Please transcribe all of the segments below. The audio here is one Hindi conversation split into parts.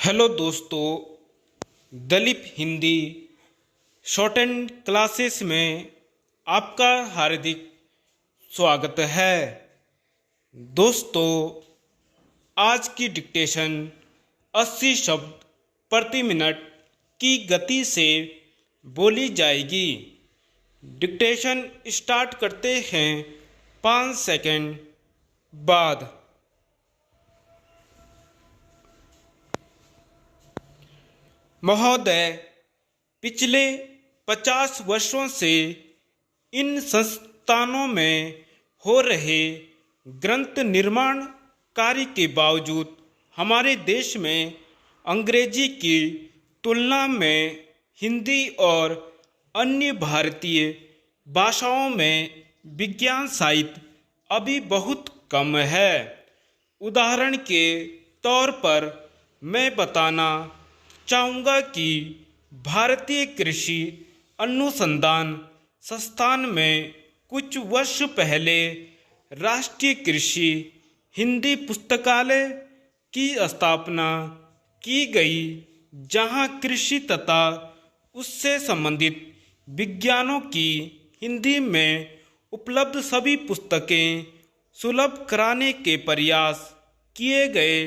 हेलो दोस्तों, Dalip Hindi short and classes में आपका हार्दिक स्वागत है। दोस्तों, आज की डिक्टेशन 80 शब्द प्रति मिनट की गति से बोली जाएगी। डिक्टेशन स्टार्ट करते हैं 5 सेकंड बाद। महोदय, पिछले 50 वर्षों से इन संस्थानों में हो रहे ग्रंथ निर्माण कार्य के बावजूद हमारे देश में अंग्रेजी की तुलना में हिंदी और अन्य भारतीय भाषाओं में विज्ञान साहित्य अभी बहुत कम है। उदाहरण के तौर पर मैं बताना चाहूँगा कि भारतीय कृषि अनुसंधान संस्थान में कुछ वर्ष पहले राष्ट्रीय कृषि हिंदी पुस्तकालय की स्थापना की गई, जहां कृषि तथा उससे संबंधित विज्ञानों की हिंदी में उपलब्ध सभी पुस्तकें सुलभ कराने के प्रयास किए गए,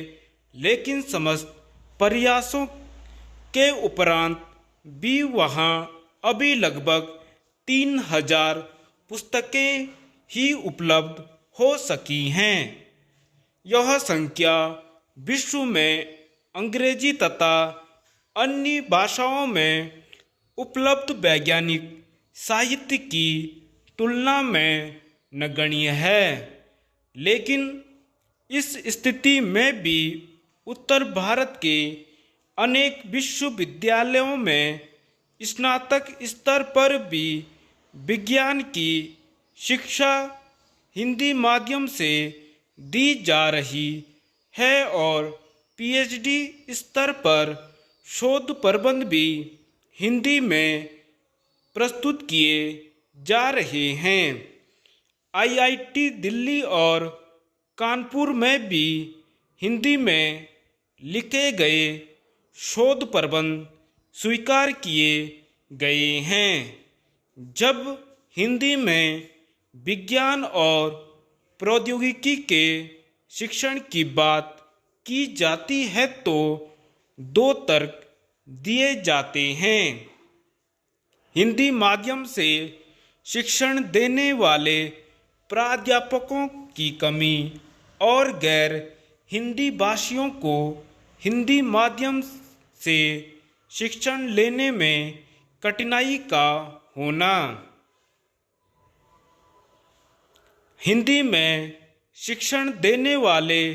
लेकिन समस्त प्रयासों के उपरांत भी वहाँ अभी लगभग 3000 पुस्तकें ही उपलब्ध हो सकी हैं। यह संख्या विश्व में अंग्रेजी तथा अन्य भाषाओं में उपलब्ध वैज्ञानिक साहित्य की तुलना में नगण्य है। लेकिन इस स्थिति में भी उत्तर भारत के अनेक विश्वविद्यालयों में स्नातक स्तर पर भी विज्ञान की शिक्षा हिंदी माध्यम से दी जा रही है और पीएचडी स्तर पर शोध प्रबंध भी हिंदी में प्रस्तुत किए जा रहे हैं। आईआईटी दिल्ली और कानपुर में भी हिंदी में लिखे गए शोध प्रबंध स्वीकार किए गए हैं। जब हिंदी में विज्ञान और प्रौद्योगिकी के शिक्षण की बात की जाती है तो दो तर्क दिए जाते हैं। हिंदी माध्यम से शिक्षण देने वाले प्राध्यापकों की कमी और गैर हिंदी भाषियों को हिंदी माध्यम से शिक्षण लेने में कठिनाई का होना। हिंदी में शिक्षण देने वाले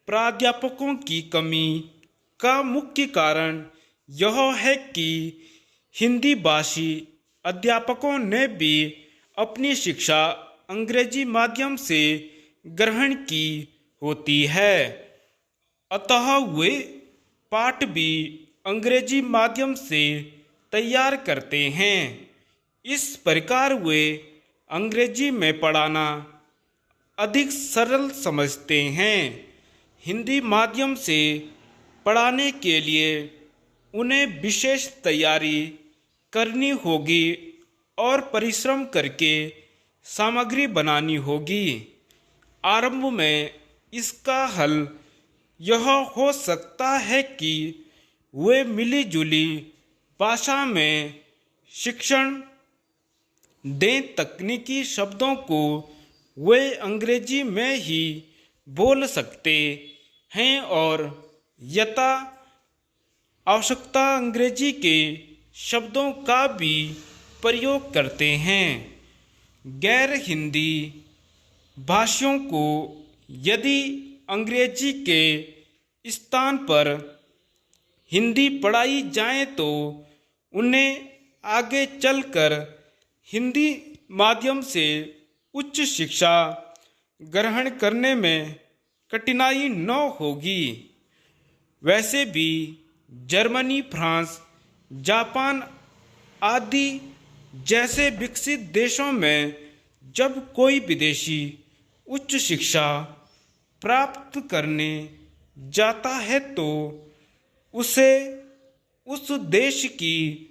प्राध्यापकों की कमी का मुख्य कारण यह है कि हिंदी भाषी अध्यापकों ने भी अपनी शिक्षा अंग्रेजी माध्यम से ग्रहण की होती है, अतः वे पाठ भी अंग्रेजी माध्यम से तैयार करते हैं। इस प्रकार वे अंग्रेजी में पढ़ाना अधिक सरल समझते हैं। हिंदी माध्यम से पढ़ाने के लिए उन्हें विशेष तैयारी करनी होगी और परिश्रम करके सामग्री बनानी होगी। आरंभ में इसका हल यह हो सकता है कि वे मिली जुली भाषा में शिक्षण दें। तकनीकी शब्दों को वे अंग्रेजी में ही बोल सकते हैं और यथा आवश्यकता अंग्रेजी के शब्दों का भी प्रयोग करते हैं। गैर हिंदी भाषियों को यदि अंग्रेजी के स्थान पर हिंदी पढ़ाई जाए तो उन्हें आगे चलकर हिंदी माध्यम से उच्च शिक्षा ग्रहण करने में कठिनाई न होगी। वैसे भी जर्मनी, फ्रांस, जापान आदि जैसे विकसित देशों में जब कोई विदेशी उच्च शिक्षा प्राप्त करने जाता है तो उसे उस देश की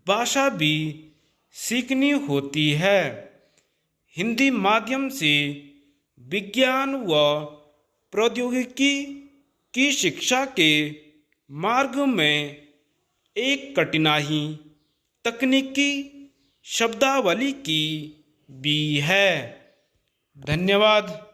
भाषा भी सीखनी होती है। हिंदी माध्यम से विज्ञान व प्रौद्योगिकी की शिक्षा के मार्ग में एक कठिनाई तकनीकी शब्दावली की भी है। धन्यवाद।